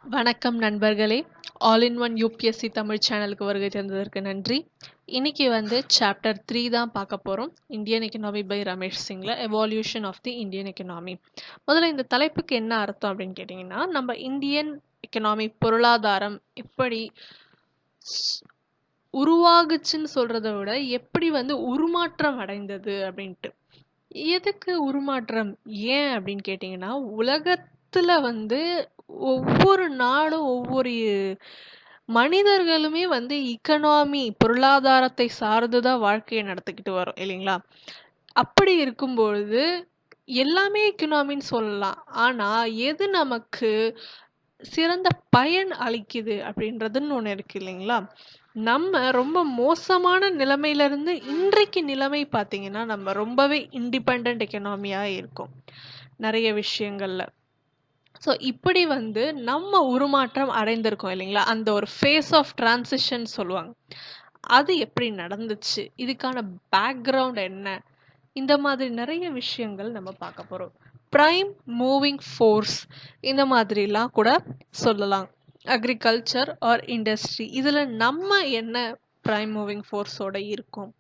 வணக்கம் நண்பர்களே. All in one UPSC Tamil சேனலுக்கு வருகை தந்ததற்கு நன்றி. இன்னைக்கு சாப்டர் 3 தான் பார்க்க போகிறோம். இந்தியன் எக்கனாமி பை ரமேஷ் சிங்ல evolution of the Indian economy. முதல்ல இந்த தலைப்புக்கு என்ன அர்த்தம் அப்படின்னு கேட்டிங்கன்னா, நம்ம இந்தியன் எக்கனாமி பொருளாதாரம் எப்படி உருவாகுச்சுன்னு சொல்கிறத விட எப்படி உருமாற்றம் அடைந்தது அப்படின்ட்டு. எதுக்கு உருமாற்றம்? ஏன் அப்படின்னு கேட்டிங்கன்னா, உலகத்தில் ஒவ்வொரு நாடும் ஒவ்வொரு மனிதர்களுமே இக்கனாமி பொருளாதாரத்தை சார்ந்துதான் வாழ்க்கையை நடத்திக்கிட்டு வரும் இல்லைங்களா? அப்படி இருக்கும்பொழுது எல்லாமே எக்கனாமின்னு சொல்லலாம். ஆனா எது நமக்கு சிறந்த பயன் அளிக்குது அப்படின்றதுன்னு ஒன்று இருக்கு இல்லைங்களா? நம்ம ரொம்ப மோசமான நிலைமையில இருந்து இன்றைக்கு நிலைமை பார்த்தீங்கன்னா நம்ம ரொம்பவே இண்டிபெண்ட் எக்கனாமியா இருக்கும் நிறைய விஷயங்கள்ல. ஸோ இப்படி நம்ம உருமாற்றம் அடைந்திருக்கோம் இல்லைங்களா? அந்த ஒரு ஃபேஸ் ஆஃப் டிரான்சிஷன் சொல்லுவாங்க. அது எப்படி நடந்துச்சு, இதுக்கான பேக்ரவுண்ட் என்ன, இந்த மாதிரி நிறைய விஷயங்கள் நம்ம பார்க்க போகிறோம். ப்ரைம் மூவிங் ஃபோர்ஸ் இந்த மாதிரிலாம் கூட சொல்லலாம். அக்ரிகல்ச்சர் ஆர் இண்டஸ்ட்ரி, இதில் நம்ம என்ன ப்ரைம் மூவிங் ஃபோர்ஸோட இருக்கும்?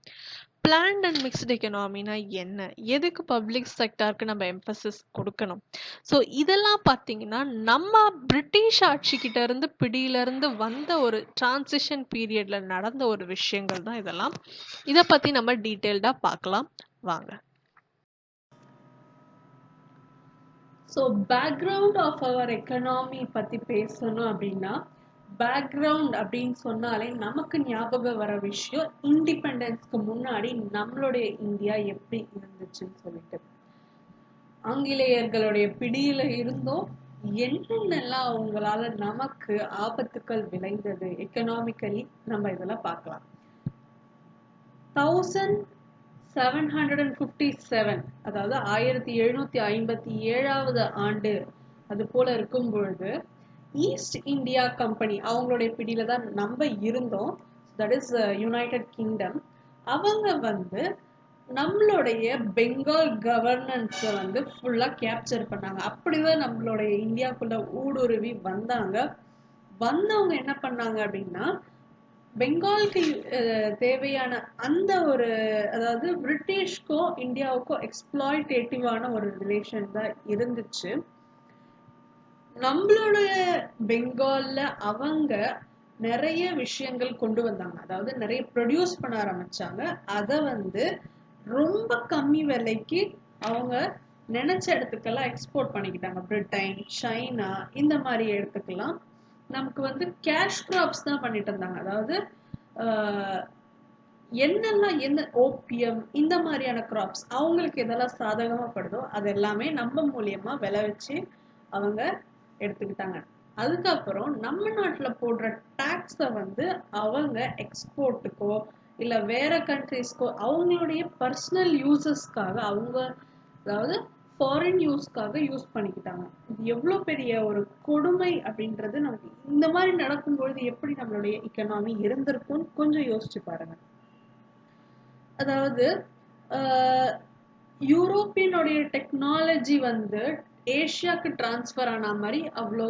பிளான்ட் அண்ட் மிக்ஸ்டு எக்கனாமினா என்ன, எதுக்கு பப்ளிக் செக்டாருக்கு நம்ம எம்பசிஸ் கொடுக்கணும்? ஸோ இதெல்லாம் பார்த்தீங்கன்னா நம்ம பிரிட்டிஷ் ஆட்சிக்கிட்ட இருந்து பிடியிலிருந்து வந்த ஒரு டிரான்சிஷன் பீரியட்ல நடந்த ஒரு விஷயங்கள் தான் இதெல்லாம். இதை பற்றி நம்ம டீட்டெயில்டாக பார்க்கலாம் வாங்க. So background of our economy பற்றி பேசணும் அப்படின்னா, பேக்ரவுண்ட் அப்படின்னு சொன்னாலே நமக்கு ஞாபகம் வர விஷயம் இண்டிபெண்டன்ஸ்க்கு முன்னாடி நம்மளுடைய இந்தியா எப்படி இருந்துச்சுன்னு சொல்லிட்டு. ஆங்கிலேயர்களுடைய பிடியில இருந்தோம், என்னென்னலாம் அவங்களால நமக்கு ஆபத்துக்கள் விளைந்தது எக்கனாமிக்கலி நம்ம இதெல்லாம் பார்க்கலாம். 1757, அதாவது 1757 ஆண்டு அது போல இருக்கும் பொழுது ஈஸ்ட் இந்தியா கம்பெனி அவங்களுடைய பிடியில தான் நம்ம இருந்தோம். That is United kingdom. அவங்க நம்மளுடைய பெங்கால் கவர்னன்ஸை ஃபுல்லா கேப்சர் பண்ணாங்க. அப்படிதான் நம்மளுடைய இந்தியாக்குள்ள ஊடுருவி வந்தவங்க என்ன பண்ணாங்க அப்படின்னா, பெங்காலுக்கு தேவையான அந்த ஒரு, அதாவது பிரிட்டிஷ்க்கும் இந்தியாவுக்கும் எக்ஸ்ப்ளாய்டேட்டிவான ஒரு ரிலேஷன் தான் இருந்துச்சு. நம்மளுடைய பெங்கால்ல அவங்க நிறைய விஷயங்கள் கொண்டு வந்தாங்க, அதாவது நிறைய ப்ரொடியூஸ் பண்ண ஆரம்பிச்சாங்க. அதை ரொம்ப கம்மி விலைக்கு அவங்க நினைச்ச இடத்துக்கெல்லாம் எக்ஸ்போர்ட் பண்ணிக்கிட்டாங்க. பிரிட்டன், சைனா இந்த மாதிரி இடத்துக்கெல்லாம் நமக்கு கேஷ் கிராப்ஸ் தான் பண்ணிட்டு இருந்தாங்க. அதாவது என்னெல்லாம் ஓபியம் இந்த மாதிரியான கிராப்ஸ் அவங்களுக்கு எதெல்லாம் சாதகமா படுதோ அது எல்லாமே நம்ம மூலியமா விளைவிச்சு அவங்க எடுத்துக்கிட்டாங்க. அதுக்கப்புறம் நம்ம நாட்டுல போடுற டாக்ஸை அவங்க எக்ஸ்போர்ட்டுக்கோ இல்ல வேற கண்ட்ரீஸ்க்கோ அவங்களுடைய பர்சனல் யூசஸ்க்காக அவங்க, அதாவது ஃபாரின் யூஸ்க்காக யூஸ் பண்ணிக்கிட்டாங்க. இது எவ்வளவு பெரிய ஒரு கொடுமை அப்படின்றது நமக்கு இந்த மாதிரி நடக்கும்பொழுது எப்படி நம்மளுடைய எக்கனாமி இருந்திருக்கும்னு கொஞ்சம் யோசிச்சு பாருங்க. அதாவது யூரோப்பியனுடைய டெக்னாலஜி ஏஷியாவுக்கு டிரான்ஸ்ஃபர் ஆன மாதிரி அவ்வளோ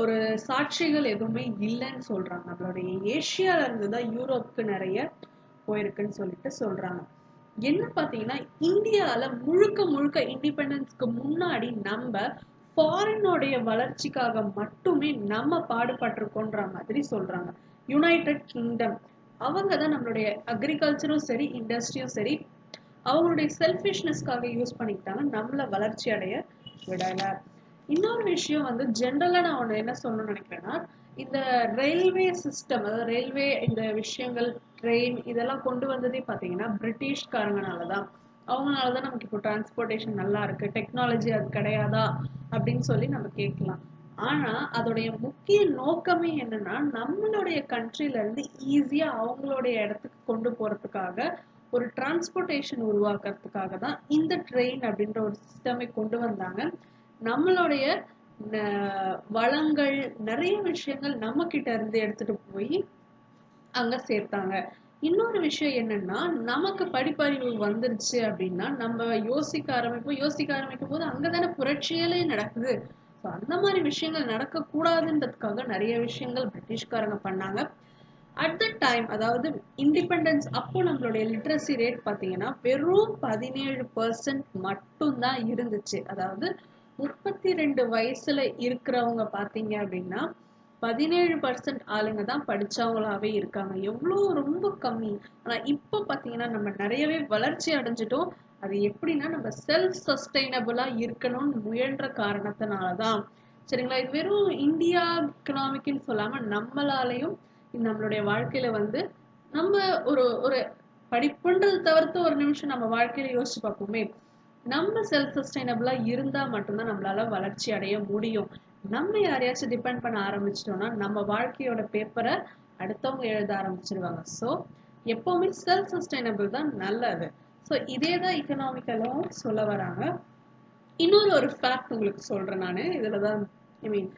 ஒரு சாட்சிகள் எதுவுமே இல்லைன்னு சொல்றாங்க. நம்மளுடைய ஏஷியால இருந்து தான் யூரோப்புக்கு நிறைய போயிருக்குன்னு சொல்லிட்டு சொல்றாங்க. என்ன பாத்தீங்கன்னா, இந்தியால முழுக்க முழுக்க இண்டிபெண்டன்ஸ்க்கு முன்னாடி நம்ம ஃபாரினுடைய வளர்ச்சிக்காக மட்டுமே நம்ம பாடுபட்டிருக்கோன்ற மாதிரி சொல்றாங்க. யுனைடெட் கிங்டம் அவங்க தான் நம்மளுடைய அக்ரிகல்ச்சரும் சரி இண்டஸ்ட்ரியும் சரி அவங்களுடைய செல்ஃபிஷ்னஸ்க்காக யூஸ் பண்ணிக்கிட்டாங்க, நம்மள வளர்ச்சி அடைய விடல. இன்னொரு விஷயம் ஜென்ரலா நான் ஒன்று என்ன சொல்லணும்னு நினைக்கிறேன்னா, இந்த ரயில்வே சிஸ்டம், அதாவது ரயில்வே இந்த விஷயங்கள் ட்ரெயின் இதெல்லாம் கொண்டு வந்ததே பார்த்தீங்கன்னா பிரிட்டிஷ்காரங்கனாலதான். அவங்களாலதான் நமக்கு இப்போ டிரான்ஸ்போர்ட்டேஷன் நல்லா இருக்கு. டெக்னாலஜி அது கிடையாதா அப்படின்னு சொல்லி நம்ம கேட்கலாம். ஆனா அதோடைய முக்கிய நோக்கமே என்னன்னா, நம்மளுடைய கண்ட்ரில இருந்து ஈஸியா அவங்களுடைய இடத்துக்கு கொண்டு போறதுக்காக ஒரு டிரான்ஸ்போர்ட்டேஷன் உருவாக்குறதுக்காக தான் இந்த ட்ரெயின் அப்படின்ற ஒரு சிஸ்டமை கொண்டு வந்தாங்க. நம்மளுடைய வளங்கள் நிறைய விஷயங்கள் நம்ம கிட்ட இருந்து எடுத்துட்டு போய் அங்க சேர்த்தாங்க. இன்னொரு விஷயம் என்னன்னா, நமக்கு படிப்பறிவு வந்துருச்சு அப்படின்னா நம்ம யோசிக்க ஆரம்பிக்கும் போது அங்கதானே புரட்சிகளே நடக்குது. ஸோ அந்த மாதிரி விஷயங்கள் நடக்கக்கூடாதுன்றதுக்காக நிறைய விஷயங்கள் பிரிட்டிஷ்காரங்க பண்ணாங்க. அட் த டைம், அதாவது இண்டிபெண்டன்ஸ் அப்போ நம்மளுடைய லிட்ரஸி ரேட் பார்த்தீங்கன்னா வெறும் 17% மட்டும்தான் இருந்துச்சு. அதாவது 32 வயசுல இருக்கிறவங்க பார்த்தீங்க அப்படின்னா 17% ஆளுங்க தான் படிச்சவங்களாவே இருக்காங்க. எவ்வளோ ரொம்ப கம்மி. ஆனா இப்போ பார்த்தீங்கன்னா நம்ம நிறையவே வளர்ச்சி அடைஞ்சிட்டோம். அது எப்படின்னா நம்ம செல்ஃப் சஸ்டைனபிளா இருக்கணும்னு முயன்ற காரணத்தினாலதான். சரிங்களா? இது வெறும் இந்தியா எக்கனாமிக்னு சொல்லாம நம்மளாலையும் நம்மளுடைய வாழ்க்கையில வந்து நம்ம ஒரு ஒரு படிப்புன்றது தவிர்த்து ஒரு நிமிஷம் நம்ம வாழ்க்கையில யோசிச்சு பார்ப்போமே. நம்ம செல்ஃப் சஸ்டைனபிளா இருந்தா மட்டும்தான் நம்மளால வளர்ச்சி அடைய முடியும். நம்ம யாரையாச்சும் டிபெண்ட் பண்ண ஆரம்பிச்சிட்டோம்னா நம்ம வாழ்க்கையோட பேப்பரை அடுத்தவங்க எழுத ஆரம்பிச்சிருவாங்க. ஸோ எப்பவுமே செல்ஃப் சஸ்டைனபிள் தான் நல்லது. ஸோ இதே தான் எக்கனாமிக்கலும் சொல்ல வராங்க. இன்னொரு ஒரு ஃபேக்ட் உங்களுக்கு சொல்றேன் நான். இதுல தான் I mean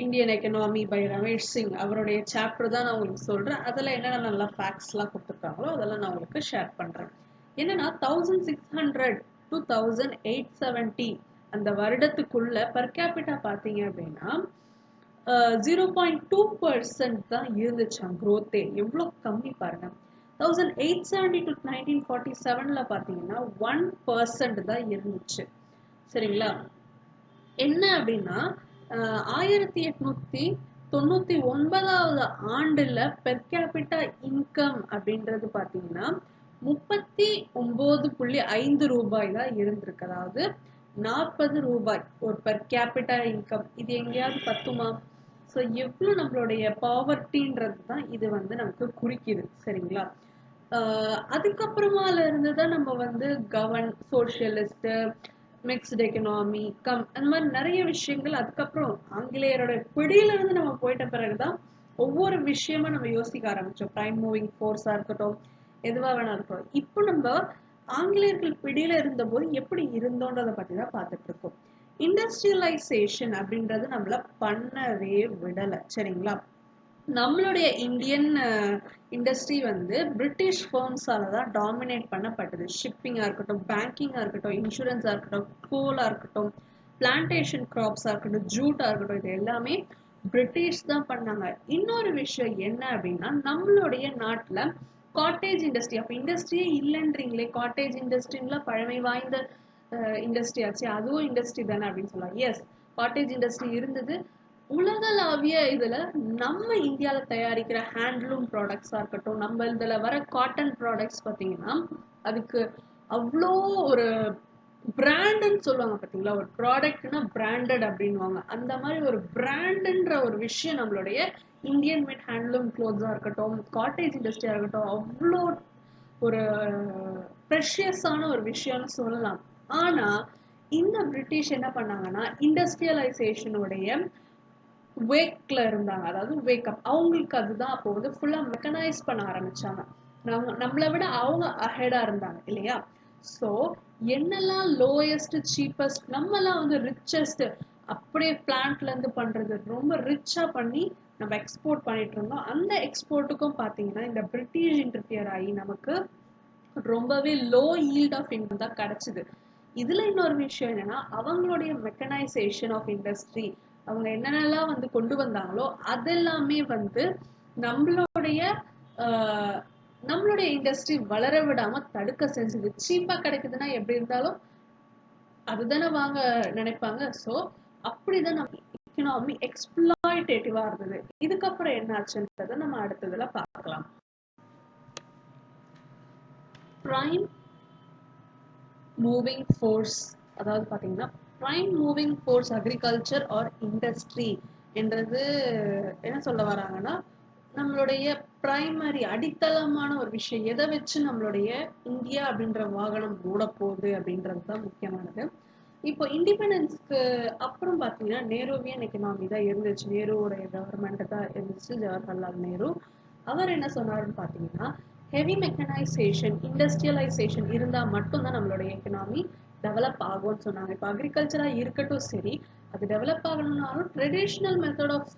Indian economy by Ramesh Singh அவருடைய சாப்டர் தான் நான் உங்களுக்கு சொல்றேன். அதில் என்னென்ன நல்ல ஃபேக்ட்ஸ்லாம் கொடுத்துருக்காங்களோ அதெல்லாம் நான் உங்களுக்கு ஷேர் பண்றேன். என்னன்னா 1600 to 1870 அந்த வருடத்துக்குள்ள பர் கேபிட்டா பார்த்தீங்க அப்படின்னா 0.2% தான் இருந்துச்சாம் growth. எவ்வளோ கம்மி பாருங்க. 1870 to 1947ல பார்த்தீங்கன்னா 1% தான் இருந்துச்சு. சரிங்களா? என்ன அப்படின்னா 1899வது ஆண்டுல பெர் கேபிட்டா இன்கம் அப்படின்றது பாத்தீங்கன்னா 39.5 ரூபாய் தான் இருந்திருக்கு. அதாவது 40 ரூபாய் ஒரு பெர் கேபிட்டா இன்கம். இது எங்கேயாவது பத்துமா? ஸோ எவ்வளவு நம்மளுடைய பாவர்ட்டின்றது தான் இது வந்து நமக்கு குறிக்குது. சரிங்களா? அதுக்கப்புறமால இருந்து தான் நம்ம வந்து சோசியலிஸ்ட், மிக்ஸ்டு எக்கனாமி அந்த மாதிரி நிறைய விஷயங்கள் அதுக்கப்புறம் ஆங்கிலேயரோட பிடியில இருந்து நம்ம போயிட்ட பிறகுதான் ஒவ்வொரு விஷயமா நம்ம யோசிக்க ஆரம்பிச்சோம். பிரைம் மூவிங் ஃபோர்ஸா இருக்கட்டும், எதுவா வேணா இருக்கட்டும். இப்போ நம்ம ஆங்கிலேயர்கள் பிடியில இருந்த போது எப்படி இருந்தோன்றதை பத்தி தான் பார்த்துட்டு இருக்கோம். இண்டஸ்ட்ரியலைசேஷன் அப்படின்றது நம்மள பண்ணவே விடலை. சரிங்களா? நம்மளுடைய இந்தியன் இண்டஸ்ட்ரி வந்து பிரிட்டிஷ் ஃபர்ம்ஸால தான் டாமினேட் பண்ணப்பட்டது. ஷிப்பிங்கா இருக்கட்டும், பேங்கிங்கா இருக்கட்டும், இன்சூரன்ஸா இருக்கட்டும், கோலா இருக்கட்டும், பிளான்டேஷன் கிராப்ஸா இருக்கட்டும், ஜூட்டா இருக்கட்டும், இது எல்லாமே பிரிட்டிஷ் தான் பண்ணாங்க. இன்னொரு விஷயம் என்ன அப்படின்னா நம்மளுடைய நாட்டுல காட்டேஜ் இண்டஸ்ட்ரி, அப்ப இண்டஸ்ட்ரியே இல்லைன்றீங்களே, காட்டேஜ் இண்டஸ்ட்ரிங்களா பழமை வாய்ந்த இண்டஸ்ட்ரி ஆச்சு, அதுவும் இண்டஸ்ட்ரி தானே அப்படின்னு சொல்லலாம். எஸ், காட்டேஜ் இண்டஸ்ட்ரி இருந்தது. உலகளாவிய இதுல நம்ம இந்தியால தயாரிக்கிற ஹேண்ட்லூம் ப்ராடக்ட்ஸா இருக்கட்டும், நம்ம இதுல வர காட்டன் ப்ராடக்ட்ஸ் பாத்தீங்கன்னா அதுக்கு அவ்வளோ ஒரு பிராண்டுன்னு சொல்லுவாங்க பாத்தீங்களா. ஒரு ப்ராடக்ட்னா பிராண்டட் அப்படின்வாங்க. அந்த மாதிரி ஒரு பிராண்டுன்ற ஒரு விஷயம் நம்மளுடைய இந்தியன் மேட் ஹேண்ட்லூம் க்ளோத்ஸா இருக்கட்டும், காட்டேஜ் இண்டஸ்ட்ரியா இருக்கட்டும், அவ்வளோ ஒரு ப்ரெஷியஸான ஒரு விஷயம்னு சொல்லலாம். ஆனா இந்த பிரிட்டிஷ் என்ன பண்ணாங்கன்னா இண்டஸ்ட்ரியலைசேஷனுடைய வேக்ல இருந்தாங்க. அதாவது வேக்கப் அவங்களுக்கு அதுதான் அப்போ வந்து ஃபுல்லா மெக்கனைஸ் பண்ண ஆரம்பிச்சாங்க. நம்மளை விட அவங்க அஹெடா இருந்தாங்க இல்லையா? ஸோ என்னெல்லாம் லோயஸ்ட் சீப்பஸ்ட், நம்மலாம் வந்து ரிச்சஸ்ட் அப்படியே பிளான்ட்ல இருந்து பண்றது ரொம்ப ரிச்சா பண்ணி நம்ம எக்ஸ்போர்ட் பண்ணிட்டு இருந்தோம். அந்த எக்ஸ்போர்ட்டுக்கும் பாத்தீங்கன்னா இந்த பிரிட்டிஷ் இன்டர்ஃபியர் ஆகி நமக்கு ரொம்பவே லோ ஈல்ட் ஆஃப் இன்கம் தான் கிடைச்சது. இதுல இன்னொரு விஷயம் என்னன்னா அவங்களுடைய மெக்கனைசேஷன் ஆஃப் இண்டஸ்ட்ரி, அவங்க என்னென்னலாம் வந்து கொண்டு வந்தாங்களோ அதெல்லாமே வந்து நம்மளுடைய நம்மளுடைய இண்டஸ்ட்ரி வளர விடாம தடுக்க செஞ்சது. சீப்பா கிடைக்குதுன்னா எப்படி இருந்தாலும் அதுதானே வாங்க நினைப்பாங்க. ஸோ அப்படிதான் நம்ம எக்கனாமி எக்ஸ்ப்ளாய்டேட்டிவா இருந்தது. இதுக்கப்புறம் என்ன ஆச்சுன்றதை நம்ம அடுத்ததுல பார்க்கலாம். பிரைம் மூவிங் ஃபோர்ஸ், அதாவது பாத்தீங்கன்னா prime moving force agriculture R industry என்றது என்ன சொல்ல வராங்கன்னா நம்மளுடைய பிரைமரி அடித்தளமான ஒரு விஷயம், எதை வச்சு நம்மளுடைய இந்தியா அப்படின்ற வாகனம் ஓட போகுது அப்படின்றது தான் முக்கியமானது. இப்போ இண்டிபெண்டன்ஸ்க்கு அப்புறம் பார்த்தீங்கன்னா நேருவியன் எக்கனாமி தான் இருந்துச்சு. நேருவோடைய கவர்மெண்ட் தான் இருந்துச்சு, ஜவஹர்லால் நேரு. அவர் என்ன சொன்னாருன்னு பார்த்தீங்கன்னா ஹெவி மெக்கனைசேஷன், இண்டஸ்ட்ரியலைசேஷன் இருந்தால் மட்டும்தான் நம்மளுடைய எக்கனாமி டெவலப் ஆகும்னு சொன்னாங்க. இப்போ அக்ரிகல்ச்சராக இருக்கட்டும் சரி, அது டெவலப் ஆகணும்னாலும் ட்ரெடிஷ்னல் மெத்தட் ஆஃப்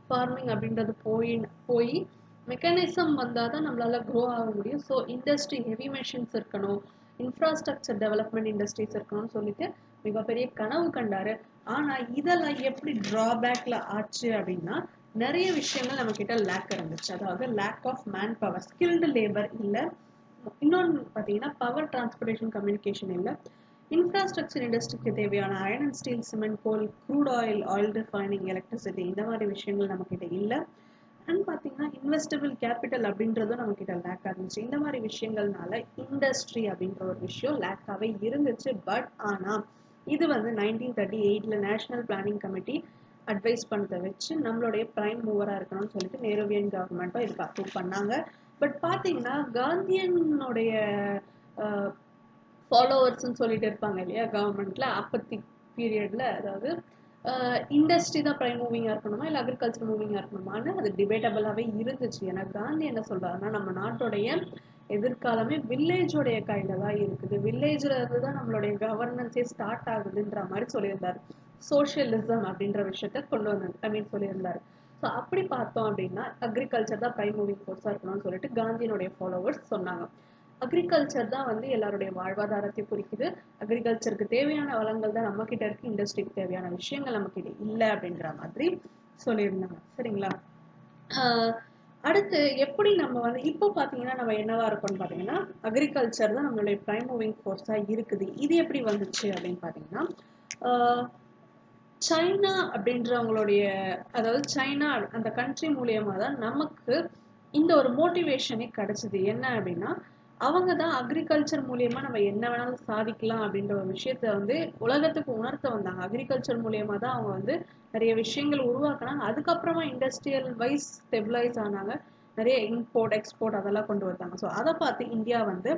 ஃபார்மிங் அப்படின்றது போய் மெக்கானிசம் வந்தால் தான் நம்மளால க்ரோ ஆக முடியும். ஸோ இண்டஸ்ட்ரி ஹெவி மெஷின்ஸ் இருக்கணும், இன்ஃப்ராஸ்ட்ரக்சர் டெவலப்மெண்ட் இண்டஸ்ட்ரீஸ் இருக்கணும்னு சொல்லிட்டு மிகப்பெரிய கனவு கண்டாரு. ஆனா இதெல்லாம் எப்படி டிராபேக்ல ஆச்சு அப்படின்னா, நிறைய விஷயங்கள் நம்ம கிட்ட லேக் இருந்துச்சு. அதாவது lack of manpower, skilled labour இல்ல. இன்னொன்னு பாத்தீங்கன்னா பவர் டிரான்ஸ்போர்டேஷன் கம்யூனிகேஷன் இல்ல. இன்ஃப்ராஸ்ட்ரக்சர் இண்டஸ்ட்ரிக்கு தேவையான iron and steel, cement, coal, crude oil, oil refining, electricity இந்த மாதிரி விஷயங்கள் நம்ம கிட்ட இல்ல. அண்ட் பாத்தீங்கன்னா இன்வெஸ்டபிள் கேபிட்டல் அப்படின்றதும் நம்ம கிட்ட லேக் இருந்துச்சு. இந்த மாதிரி விஷயங்கள்னால இண்டஸ்ட்ரி அப்படின்ற ஒரு விஷயம் லேக்காவே இருந்துச்சு. பட் ஆனா இது வந்து 1938ல நேஷனல் பிளானிங் கமிட்டி அட்வைஸ் பண்ணதை வச்சு நம்மளுடைய பிரைம் மூவரா இருக்கணும்னு சொல்லிட்டு நேருவியன் கவர்மெண்ட்டும் இதுக்கு அப்ரூவ் பண்ணாங்க. பட் பாத்தீங்கன்னா காந்தியனுடைய ஃபாலோவர்ஸ்ன்னு சொல்லிட்டு இருப்பாங்க இல்லையா கவர்மெண்ட்ல அப்பத்தி பீரியட்ல, அதாவது இண்டஸ்ட்ரி தான் பிரைம் மூவிங்கா இருக்கணுமா இல்ல அக்ரிகல்ச்சர் மூவிங்கா இருக்கணுமான்னு அது டிபேட்டபிளாவே இருந்துச்சு. ஏன்னா காந்தி என்ன சொல்றாருன்னா, நம்ம நாட்டுடைய எதிர்காலமே வில்லேஜோடைய கையில தான் இருக்குது, வில்லேஜ்ல இருந்து தான் நம்மளுடைய கவர்னன்ஸே ஸ்டார்ட் ஆகுதுன்ற மாதிரி சொல்லியிருந்தாரு. சோசியலிசம் அப்படின்ற விஷயத்த கொண்டு வந்து சொல்லியிருந்தாரு. ஸோ அப்படி பார்த்தோம் அப்படின்னா அக்ரிகல்ச்சர் தான் பிரைம் மூவிங் ஃபோர்ஸா இருக்கணும்னு சொல்லிட்டு காந்தியினுடைய ஃபாலோவர்ஸ் சொன்னாங்க. அக்ரிகல்ச்சர் தான் வந்து எல்லாருடைய வாழ்வாதாரத்தை குறிக்குது. அக்ரிகல்ச்சருக்கு தேவையான வளங்கள் தான் நம்ம கிட்ட இருக்கு, இண்டஸ்ட்ரிக்கு தேவையான விஷயங்கள் நம்ம கிட்ட இல்லை அப்படின்ற மாதிரி சொல்லியிருந்தாங்க. சரிங்களா? அடுத்து எப்படி நம்ம வந்து இப்போ பாத்தீங்கன்னா நம்ம என்னவா இருக்கோம்னு பாத்தீங்கன்னா அக்ரிகல்ச்சர் தான் நம்மளுடைய பிரைம் மூவிங் ஃபோர்ஸா இருக்குது. இது எப்படி வந்துச்சு அப்படின்னு பாத்தீங்கன்னா, சைனா அப்படின்றவங்களுடைய, அதாவது சைனா அந்த கண்ட்ரி மூலியமா தான் நமக்கு இந்த ஒரு மோட்டிவேஷனே கிடைச்சது. என்ன அப்படின்னா, அவங்க தான் அக்ரிகல்ச்சர் மூலியமா நம்ம என்ன வேணாலும் சாதிக்கலாம் அப்படின்ற ஒரு விஷயத்த வந்து உலகத்துக்கு உணர்த்த வந்தாங்க. அக்ரிகல்ச்சர் மூலியமா தான் அவங்க வந்து நிறைய விஷயங்கள் உருவாக்குனாங்க. அதுக்கப்புறமா இண்டஸ்ட்ரியல் வைஸ் ஸ்டெபிளைஸ் ஆனாங்க. நிறைய இம்போர்ட் எக்ஸ்போர்ட் அதெல்லாம் கொண்டு வந்தாங்க. ஸோ அதை பார்த்து இந்தியா வந்து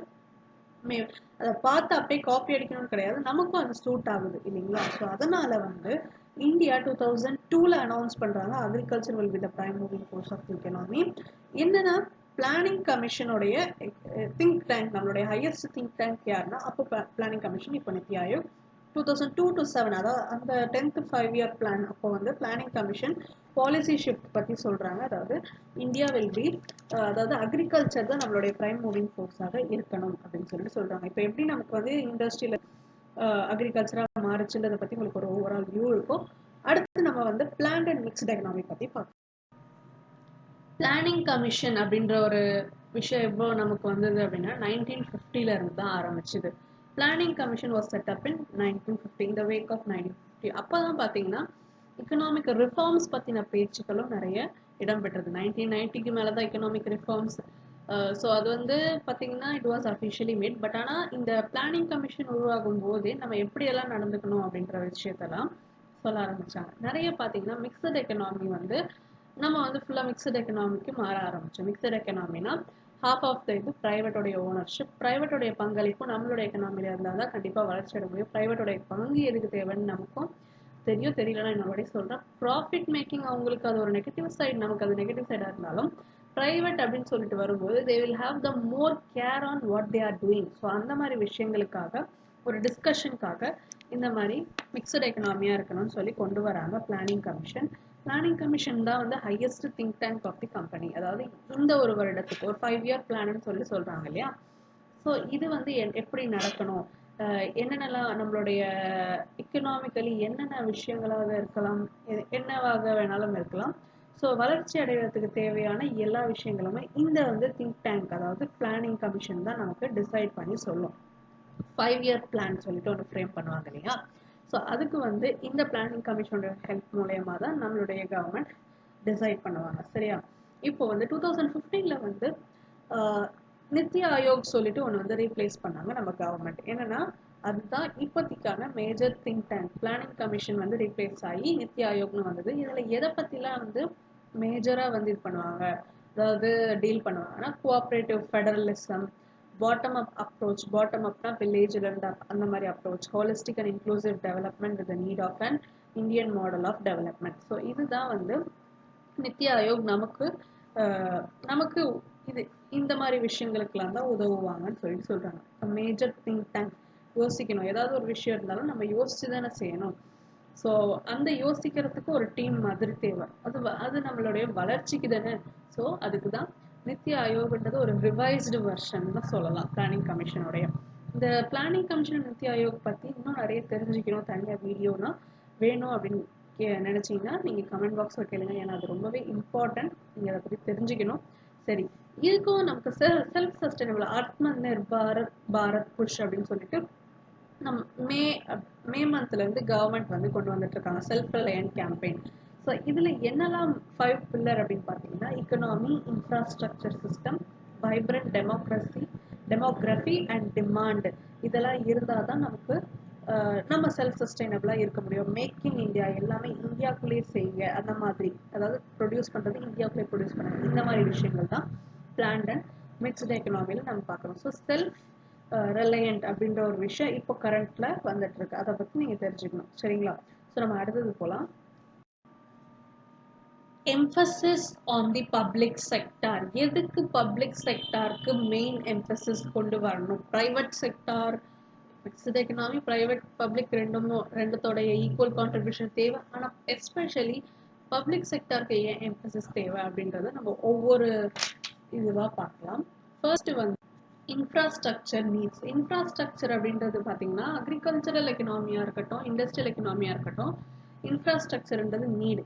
அதை பார்த்து அப்படியே காப்பி அடிக்கணும்னு கிடையாது, நமக்கும் அது சூட் ஆகுது இல்லைங்களா? ஸோ அதனால வந்து இந்தியா 2002ல அனௌன்ஸ் பண்றாங்க agriculture will be the prime moving force of the economy. என்னன்னா பிளானிங் கமிஷனுடைய திங்க் டேங்க், நம்மளுடைய ஹையஸ்ட் திங்க் டேங்க் யாருன்னா அப்போ பிளானிங் கமிஷன், இப்போ நித்தி ஆயோக். 2002 to 7, அதாவது அந்த 10th 5-year பிளான் அப்போ வந்து பிளானிங் கமிஷன் பாலிசி ஷிஃப்ட் பத்தி சொல்றாங்க. அதாவது இந்தியா வில் பி, அதாவது அக்ரிகல்ச்சர் தான் நம்மளுடைய பிரைம் மூவிங் ஃபோர்ஸாக இருக்கணும் அப்படின்னு சொல்லிட்டு சொல்றாங்க. இப்போ எப்படி நமக்கு வந்து இண்டஸ்ட்ரியில அக்ரிகல்ச்சரா மாறுச்சுன்றதை பத்தி உங்களுக்கு ஒரு ஓவரால் வியூ இருக்கும். அடுத்து நம்ம வந்து பிளான்ட் அண்ட் மிக்ஸ்ட் எக்கனாமி பத்தி பார்க்கலாம். பிளானிங் கமிஷன் அப்படின்ற ஒரு விஷயம் எப்போ நமக்கு வந்தது அப்படின்னா 1950ல இருந்து தான் ஆரம்பிச்சுது. Planning commission was set up in 1950, இந்த வேக் ஆஃப் 1950. அப்போதான் பார்த்தீங்கன்னா எக்கனாமிக் ரிஃபார்ம்ஸ் பற்றின பேச்சுக்களும் நிறைய இடம்பெற்றது. 1990க்கு மேலே தான் எக்கனாமிக் ரிஃபார்ம்ஸ். ஸோ அது வந்து பார்த்தீங்கன்னா it was officially made. But ஆனால் இந்த பிளானிங் கமிஷன் உருவாகும் போதே நம்ம எப்படியெல்லாம் நடந்துக்கணும் அப்படின்ற விஷயத்தெல்லாம் சொல்ல ஆரம்பிச்சாங்க. நிறைய பார்த்தீங்கன்னா மிக்சட் எக்கனாமி வந்து நம்ம வந்து ஃபுல்லாக மிக்சட் எக்கனாமிக்கு மாற ஆரம்பிச்சோம். மிக்சட் எக்கனாமினா ஹாஃப் ஆஃப் த இது ப்ரைவேட்டோடைய ஓனர்ஷிப், ப்ரைவேட்டோடைய பங்களிப்பும் நம்மளுடைய எக்கனாமியில் இருந்தால் தான் கண்டிப்பாக வளர்ச்சி அடைய முடியும். ப்ரைவேட்டோடைய பங்கு எதுக்கு தேவைன்னு நமக்கும் தெரியும், தெரியலன்னா என்னோடய சொல்கிறேன். ப்ராஃபிட் மேக்கிங் அவங்களுக்கு அது ஒரு நெகட்டிவ் சைடு, நமக்கு அது நெகட்டிவ் சைடாக இருந்தாலும் ப்ரைவேட் அப்படின்னு சொல்லிட்டு வரும்போது they will have the more care on what they are doing. So அந்த மாதிரி விஷயங்களுக்காக ஒரு டிஸ்கஷனுக்காக இந்த மாதிரி மிக்சட் எக்கனாமியாக இருக்கணும்னு சொல்லி கொண்டு வராங்க பிளானிங் கமிஷன். பிளானிங் கமிஷன் தான் வந்து highest think tank of the company. அதாவது இந்த ஒரு வருடத்துக்கு ஒரு 5-year பிளான்னு சொல்லி சொல்றாங்க இல்லையா? ஸோ இது வந்து எப்படி நடக்கணும், என்னென்னலாம் நம்மளுடைய எக்கனாமிக்கலி என்னென்ன விஷயங்களாக இருக்கலாம், என்னவாக வேணாலும் இருக்கலாம். ஸோ வளர்ச்சி அடைவதற்கு தேவையான எல்லா விஷயங்களுமே இந்த வந்து திங்க் டேங்க், அதாவது பிளானிங் கமிஷன் தான் நமக்கு டிசைட் பண்ணி சொல்லும். 5-year பிளான் சொல்லிட்டு ஒன்று ஃப்ரேம் பண்ணுவாங்க இல்லையா? ஸோ அதுக்கு வந்து இந்த பிளானிங் கமிஷனோட ஹெல்ப் மூலயமா தான் நம்மளுடைய கவர்மெண்ட் டிசைட் பண்ணுவாங்க. சரியா? இப்போ வந்து 2015ல வந்து நித்தி ஆயோக் சொல்லிட்டு ஒன்று வந்து ரீப்ளேஸ் பண்ணாங்க நம்ம கவர்மெண்ட். என்னன்னா அதுதான் இப்போதைக்கான major think tank. Planning commission வந்து ரீப்ளேஸ் ஆகி நித்தி ஆயோக்னு வந்தது. இதில் எதை பற்றிலாம் வந்து மேஜராக வந்து இது பண்ணுவாங்க, அதாவது டீல் பண்ணுவாங்கன்னா cooperative federalism, bottom up approach, bottom அப்னா வில்லேஜ்ல இருந்து அந்த மாதிரி approach, holistic and inclusive development with need of an Indian model of development. So இதுதான் வந்து நித்தி ஆயோக் நமக்கு நமக்கு இது இந்த மாதிரி விஷயங்களுக்கெல்லாம் தான் உதவுவாங்கன்னு சொல்லிட்டு சொல்றாங்க. Major think tank. யோசிக்கணும், ஏதாவது ஒரு விஷயம் இருந்தாலும் நம்ம யோசிச்சு தானே செய்யணும். ஸோ அந்த யோசிக்கிறதுக்கு ஒரு டீம் மாதிரி தேவை. அது நம்மளுடைய வளர்ச்சிக்கு தானே. ஸோ அதுக்கு தான் நித்தி ஆயோக்ன்றது ஒரு ரிவைஸ்டு வெர்ஷன் தான் சொல்லலாம் பிளானிங் கமிஷனுடைய. இந்த பிளானிங் கமிஷன் நித்தி ஆயோக் பத்தி இன்னும் நிறைய தெரிஞ்சுக்கணும், தனியா வீடியோனா வேணும் அப்படின்னு நினைச்சீங்கன்னா நீங்க கமெண்ட் பாக்ஸ்ல கேளுங்க. ஏன்னா அது ரொம்பவே இம்பார்ட்டன்ட், நீங்க அதை பத்தி தெரிஞ்சுக்கணும். சரி, இதுக்கும் நமக்கு self sustainable Atma Nirbhar Bharat push அப்படின்னு சொல்லிட்டு நம் மே மந்த்ல இருந்து கவர்மெண்ட் வந்து கொண்டு வந்துட்டு இருக்காங்க செல்ஃப் ரிலையன்ட் கேம்பெயின். ஸோ இதுல என்னெல்லாம் 5 பில்லர் அப்படின்னு பார்த்தீங்கன்னா, economy, infrastructure system, vibrant demography and demand, இதெல்லாம் இருந்தால் தான் நமக்கு நம்ம செல்ஃப் சஸ்டைனபிளா இருக்க முடியும். மேக் இன் இந்தியா, எல்லாமே இந்தியாக்குள்ளேயே செய்யுங்க, அந்த மாதிரி, அதாவது ப்ரொடியூஸ் பண்றது இந்தியாவுக்குள்ளே ப்ரொடியூஸ் பண்ணுங்க, இந்த மாதிரி விஷயங்கள் தான் பிளான்ட் அண்ட் மிக்ஸ்டு எக்கனாமியில் நம்ம பார்க்குறோம். ஸோ செல்ஃப் ரிலையன்ட் அப்படின்ற ஒரு விஷயம் இப்போ கரண்ட்ல வந்துட்டு இருக்கு, அதை பத்தி நீங்க தெரிஞ்சுக்கணும். சரிங்களா? ஸோ நம்ம அடுத்தது போலாம். Emphasis on the public sector. எதுக்கு பப்ளிக் செக்டாருக்கு மெயின் எம்பசிஸ் கொண்டு வரணும்? Private sector, mixed economy, private public ரெண்டுத்தோடைய ஈக்குவல் கான்ட்ரிபியூஷன் தேவை. ஆனால் எஸ்பெஷலி பப்ளிக் செக்டாருக்கு ஏன் எம்பசிஸ் தேவை அப்படின்றத நம்ம ஒவ்வொரு இதுவாக பார்க்கலாம். ஃபர்ஸ்ட் வந்து இன்ஃப்ராஸ்ட்ரக்சர் நீட்ஸ். இன்ஃப்ராஸ்ட்ரக்சர் அப்படின்றது பார்த்தீங்கன்னா அக்ரிகல்ச்சரல் எக்கனாமியாக இருக்கட்டும், இண்டஸ்ட்ரியல் எக்கனாமியாக இருக்கட்டும், இன்ஃப்ராஸ்ட்ரக்சர்ன்றது நீடு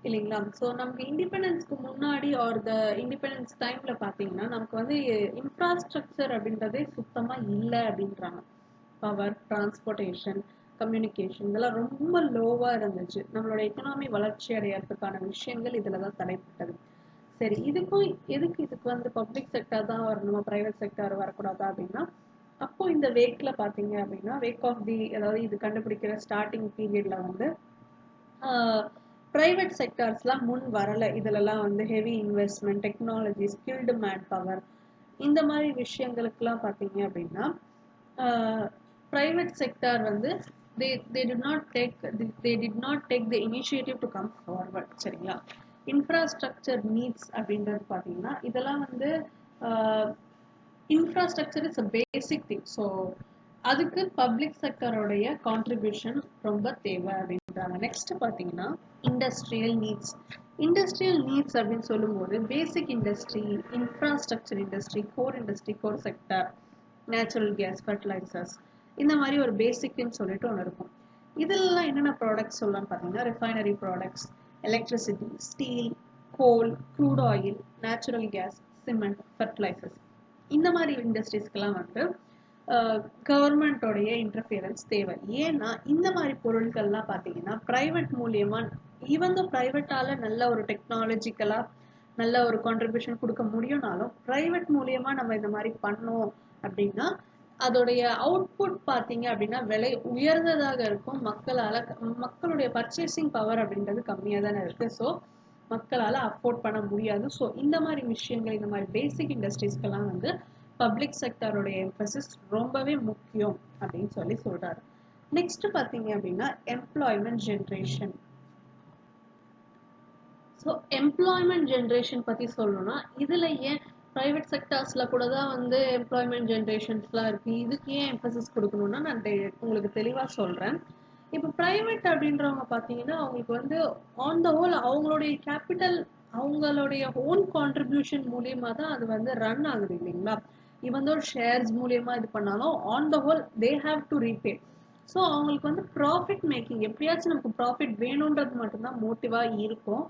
இல்லைங்களா? ஸோ நமக்கு இண்டிபெண்டன்ஸ்க்கு முன்னாடி ஆர் த இண்டிபெண்டன்ஸ் டைம்ல பார்த்தீங்கன்னா நமக்கு வந்து இன்ஃப்ராஸ்ட்ரக்சர் அப்படின்றதே சுத்தமாக இல்லை அப்படின்றாங்க. பவர், டிரான்ஸ்போர்ட்டேஷன், கம்யூனிகேஷன் இதெல்லாம் ரொம்ப லோவாக இருந்துச்சு. நம்மளோட எக்கனாமி வளர்ச்சி அடையறதுக்கான விஷயங்கள் இதில் தான் தடைப்பட்டது. சரி, இதுக்கு வந்து பப்ளிக் செக்டார் தான் வரணுமா, பிரைவேட் செக்டார் வரக்கூடாதா அப்படின்னா, அப்போ இந்த வேக்ல பார்த்தீங்க அப்படின்னா, வேக் ஆஃப் தி, அதாவது இது கண்டுபிடிக்கிற ஸ்டார்டிங் பீரியட்ல வந்து பிரைவேட் செக்டார்ஸ்லாம் முன் வரலை. இதுலலாம் வந்து heavy investment, technology, skilled man power, இந்த மாதிரி விஷயங்களுக்குலாம் பார்த்தீங்க அப்படின்னா பிரைவேட் செக்டார் வந்து they did not take the initiative to come forward. சரிங்களா? இன்ஃப்ராஸ்ட்ரக்சர் நீட்ஸ் அப்படின்றது பார்த்தீங்கன்னா இதெல்லாம் வந்து infrastructure is a basic thing. So அதுக்கு பப்ளிக் செக்டரோடைய கான்ட்ரிபியூஷன் ரொம்ப தேவை அப்படின்றாங்க. நெக்ஸ்ட் பார்த்தீங்கன்னா இண்டஸ்ட்ரியல் நீட்ஸ். இண்டஸ்ட்ரியல் நீட்ஸ் அப்படின்னு சொல்லும்போது basic industry, infrastructure industry, core sector, natural gas, fertilisers, இந்த மாதிரி ஒரு பேசிக்னு சொல்லிட்டு ஒன்று இருக்கும். இதெல்லாம் என்னென்ன ப்ராடக்ட்ஸ் சொல்லலாம்னு பார்த்தீங்கன்னா refinery products, electricity, steel, coal, crude oil, natural gas, cement, fertilisers, இந்த மாதிரி இண்டஸ்ட்ரீஸ்க்கெல்லாம் வந்து கவர்மெண்டோடைய இன்டர்ஃபியரன்ஸ் தேவை. ஏன்னா இந்த மாதிரி பொருட்கள்லாம் பார்த்தீங்கன்னா பிரைவேட் மூலியமா, ஈவன் தான் பிரைவேட்டால நல்ல ஒரு டெக்னாலஜிக்கலா நல்ல ஒரு கான்ட்ரிபியூஷன் கொடுக்க முடியும்னாலும் பிரைவேட் மூலியமா நம்ம இந்த மாதிரி பண்ணோம் அப்படின்னா அதோடைய அவுட்புட் பார்த்தீங்க அப்படின்னா விலை உயர்ந்ததாக இருக்கும். மக்களுடைய பர்ச்சேசிங் பவர் அப்படின்றது கம்மியாக தானே இருக்கு. ஸோ மக்களால் அஃபோர்ட் பண்ண முடியாது. ஸோ இந்த மாதிரி விஷயங்கள், இந்த மாதிரி பேசிக் இண்டஸ்ட்ரீஸ்க்கெல்லாம் வந்து பப்ளிக் செக்டருடைய எம்பசிஸ் ரொம்பவே முக்கியம் அப்படின்னு சொல்றாரு. நெக்ஸ்ட் பார்த்தீங்க அப்படின்னா employment generation. So employment generation பற்றி சொல்லணும்னா இதில் ஏன் ப்ரைவேட் செக்டர்ஸில் கூட தான் வந்து எம்ப்ளாய்மெண்ட் ஜென்ரேஷன்ஸ்லாம் இருக்குது, இதுக்கு ஏன் எம்பசிஸ் கொடுக்கணும்னா நான் உங்களுக்கு தெளிவாக சொல்கிறேன். இப்போ ப்ரைவேட் அப்படின்றவங்க பார்த்தீங்கன்னா அவங்களுக்கு வந்து ஆன் த ஹோல் அவங்களுடைய கேபிட்டல், அவங்களுடைய ஓன் கான்ட்ரிபியூஷன் மூலியமாக தான் அது வந்து ரன் ஆகுது இல்லைங்களா? இவன் ஒரு ஷேர்ஸ் மூலியமா இது பண்ணாலும் on the whole they have to repay. So அவங்களுக்கு வந்து ப்ராஃபிட் மேக்கிங், எப்படியாச்சும் நமக்கு ப்ராஃபிட் வேணுன்றது மட்டும்தான் மோட்டிவாக இருக்கும்.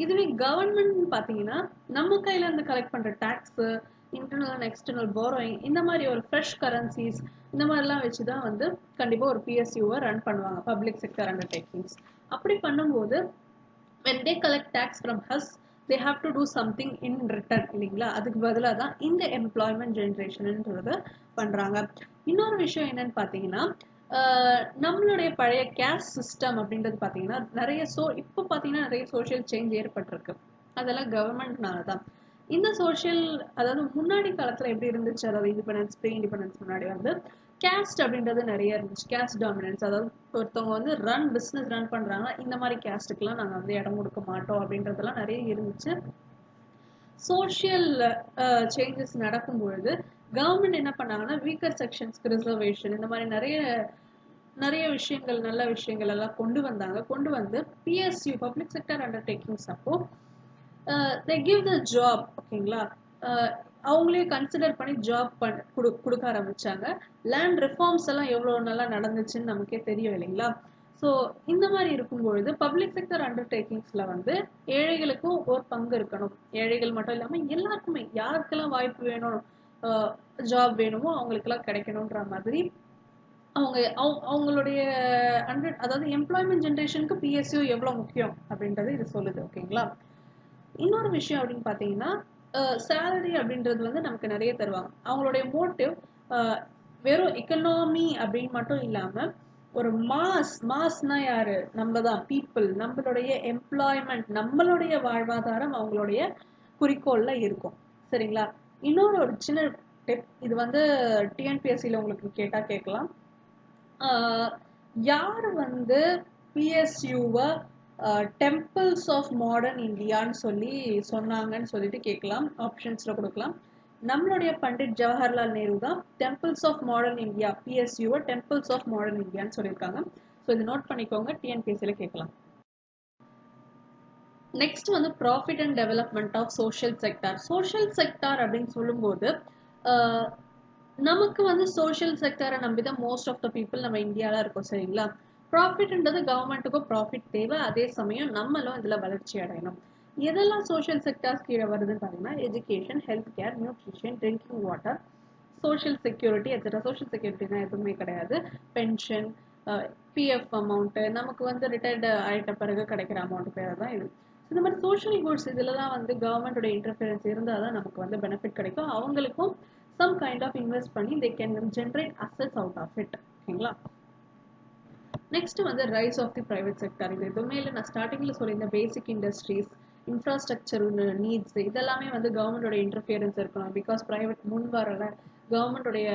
இதுவே கவர்மெண்ட் பார்த்தீங்கன்னா நம்ம கையில இருந்து கலெக்ட் பண்ற டாக்ஸ், இன்டர்னல் அண்ட் எக்ஸ்டர்னல் போரோயிங், இந்த மாதிரி ஒரு ஃப்ரெஷ் கரன்சிஸ், இந்த மாதிரிலாம் வச்சுதான் வந்து கண்டிப்பா ஒரு பிஎஸ்யூவை ரன் பண்ணுவாங்க, பப்ளிக் செக்டர் அண்டர்டேக்கிங்ஸ். அப்படி பண்ணும்போது when they collect tax from us they have to do something in return இல்லைங்களா? அதுக்கு பதிலாக தான் இந்த எம்ப்ளாய்மெண்ட் ஜென்ரேஷன்ன்றத பண்றாங்க. இன்னொரு விஷயம் என்னன்னு பார்த்தீங்கன்னா நம்மளுடைய பழைய கேஸ்ட் சிஸ்டம் அப்படின்றது பார்த்தீங்கன்னா இப்போ பார்த்தீங்கன்னா நிறைய சோஷியல் சேஞ்ச் ஏற்பட்டிருக்கு. அதெல்லாம் கவர்மெண்ட்னால தான். இந்த சோஷியல், அதாவது முன்னாடி காலத்தில் எப்படி இருந்துச்சு, அதாவது இண்டிபெண்டன்ஸ், ப்ரீ இண்டிபெண்டன்ஸ் முன்னாடி வந்து கேஸ்ட் அப்படின்றது நிறைய இருந்துச்சு. கேஸ்ட் டாமினன்ஸ், அதாவது ஒருத்தவங்க வந்து பிஸ்னஸ் ரன் பண்ணுறாங்க, இந்த மாதிரி கேஸ்ட்டுக்கெல்லாம் நாங்கள் வந்து இடம் கொடுக்க மாட்டோம் அப்படின்றதெல்லாம் நிறைய இருந்துச்சு. சோஷியல் சேஞ்சஸ் நடக்கும்பொழுது கவர்மெண்ட் என்ன பண்ணாங்கன்னா வீக்கர் செக்ஷன்ஸ்க்கு ரிசர்வேஷன், இந்த மாதிரி நிறைய விஷயங்கள், நல்ல விஷயங்கள் எல்லாம் கொண்டு வந்து பிஎஸ்யூ, பப்ளிக் செக்டர் அண்டர்டேக்கிங்ஸ் அப்போ they give the job, ஓகேங்களா? அவங்களே கன்சிடர் பண்ணி ஜாப் கொடுக்க ஆரம்பிச்சாங்க. லேண்ட் ரிஃபார்ம்ஸ் எல்லாம் எவ்வளவு நல்லா நடந்துச்சுன்னு நமக்கே தெரியும் இல்லைங்களா? ஸோ இந்த மாதிரி இருக்கும்பொழுது பப்ளிக் செக்டர் அண்டர்டேக்கிங்ஸ்ல வந்து ஏழைகளுக்கும் ஒரு பங்கு இருக்கணும். ஏழைகள் மட்டும் இல்லாம எல்லாருக்குமே யாருக்கெல்லாம் வாய்ப்பு வேணும், ஜாப் வேணுமோ அவங்களுக்கெல்லாம் கிடைக்கணுன்ற மாதிரி அவங்களுடைய அதாவது எம்ப்ளாய்மெண்ட் ஜென்ரேஷனுக்கு பிஎஸ்யூ எவ்வளவு முக்கியம் அப்படின்றது இது சொல்லுது. ஓகேங்களா? இன்னொரு விஷயம் அப்படின்னு பாத்தீங்கன்னா, சேலரி அப்படின்றது வந்து நமக்கு நிறைய தருவாங்க. அவங்களுடைய மோட்டிவ் வெறும் எக்கனாமி அப்படின்னு மட்டும் இல்லாம ஒரு மாஸ்னா யாரு? நம்ம தான் பீப்புள். நம்மளுடைய எம்ப்ளாய்மெண்ட், நம்மளுடைய வாழ்வாதாரம் அவங்களுடைய குறிக்கோள்ல இருக்கும். சரிங்களா? இன்னொரு ஒரு சின்ன டிப், இது வந்து டிஎன்பிஎஸ்சியில் உங்களுக்கு கேட்டா கேட்கலாம். யார் வந்து பிஎஸ்யூவை டெம்பிள்ஸ் ஆஃப் மாடர்ன் இந்தியான்னு சொல்லி சொன்னாங்கன்னு சொல்லிட்டு கேட்கலாம். ஆப்ஷன்ஸ்ல கொடுக்கலாம். நம்மளுடைய பண்டிட் ஜவஹர்லால் நேரு தான் டெம்பிள்ஸ் ஆஃப் மாடர்ன் இந்தியா, பிஎஸ்யூவை டெம்பிள்ஸ் ஆஃப் மாடர்ன் இந்தியான்னு சொல்லியிருக்காங்க. ஸோ இது நோட் பண்ணிக்கோங்க, டிஎன்பிஎஸ்சியில கேட்கலாம். நெக்ஸ்ட் வந்து profit and development of social sector. Social sector அப்படின்னு சொல்லும்போது நமக்கு வந்து சோஷியல் செக்டரை நம்பி தான் மோஸ்ட் ஆஃப் த பீப்புள் நம்ம இந்தியாவில் இருக்கோம். சரிங்களா? ப்ராஃபிட்ன்றது கவர்மெண்ட்டுக்கும் ப்ராஃபிட் தேவை, அதே சமயம் நம்மளும் இதில் வளர்ச்சி அடையணும். எதெல்லாம் சோஷியல் செக்டார்ஸ் கீழே வருதுன்னு பார்த்தீங்கன்னா, education, health care, nutrition, drinking water, social security etcetera. Social செக்யூரிட்டினா எதுவுமே கிடையாது. பென்ஷன், பிஎஃப் அமௌண்ட்டு, நமக்கு வந்து ரிட்டையர்டு ஆகிட்ட பிறகு கிடைக்கிற அமௌண்ட் பேர் தான் இது. இந்த மாதிரி சோஷியல் குட்ஸ் இதில் தான் வந்து கவர்மெண்டோட இன்டர்ஃபியரன்ஸ் இருந்தால் தான் நமக்கு வந்து பெனிஃபிட் கிடைக்கும். அவங்களுக்கும் some kind of invest பண்ணி they can generate assets out of it. ஓகேங்களா? நெக்ஸ்ட் வந்து rise of the private sector. இது எதுவுமே இல்லை, நான் ஸ்டார்டிங்ல சொல்லியிருந்த பேசிக் இண்டஸ்ட்ரீஸ், இன்ஃப்ராஸ்ட்ரக்சர் நீட்ஸ், இதெல்லாமே வந்து கவர்மெண்டோட இன்டர்ஃபியரன்ஸ் இருக்கணும். பிகாஸ் பிரைவேட் முன் வரல, கவர்மெண்டோடைய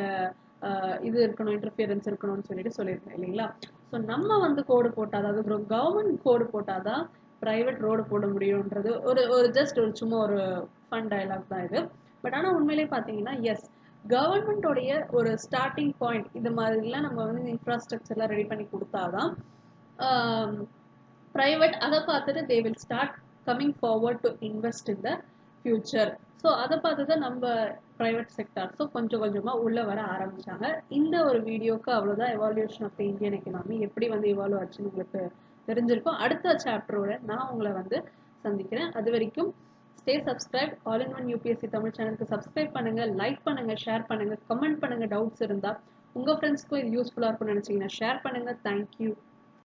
இது இருக்கணும், இன்டர்ஃபியரன்ஸ் இருக்கணும்னு சொல்லியிருக்கேன் இல்லைங்களா? ஸோ நம்ம வந்து கோடு போட்டால், அதாவது கவர்மெண்ட் கோடு போட்டாதான் பிரைவேட் ரோடு போட முடியும்ன்றது ஒரு ஜஸ்ட் ஒரு சும்மா ஒரு ஃபன் டயலாக் தான் இது. பட் ஆனால் உண்மையிலே பார்த்தீங்கன்னா எஸ், கவர்மெண்டோடைய ஒரு ஸ்டார்டிங் பாயிண்ட் இது மாதிரிலாம் நம்ம வந்து இன்ஃப்ராஸ்ட்ரக்சர்லாம் ரெடி பண்ணி கொடுத்தாதான் ப்ரைவேட் அதை பார்த்துட்டு they will start coming forward to invest in the future. So அதை பார்த்து தான் நம்ம ப்ரைவேட் செக்டார்ஸும் கொஞ்சம் கொஞ்சமாக உள்ளே வர ஆரம்பித்தாங்க. இந்த ஒரு வீடியோக்கு அவ்வளோதான். Evolution of the Indian economy எப்படி வந்து எவால்வ் ஆச்சுன்னு உங்களுக்கு தெரிஞ்சிருக்கும். அடுத்த சாப்டரோட நான் உங்களை வந்து சந்திக்கிறேன். அது வரைக்கும் stay subscribe. All in one UPSC Tamil சேனலுக்கு சப்ஸ்கிரைப் பண்ணுங்க, லைக் பண்ணுங்க, ஷேர் பண்ணுங்க, கமெண்ட் பண்ணுங்க. டவுட்ஸ் இருந்தால் உங்கள் ஃப்ரெண்ட்ஸ்க்கும் இது யூஸ்ஃபுல்லாக இருக்கும்னு நினச்சிங்கன்னா ஷேர் பண்ணுங்க. தேங்க்யூ.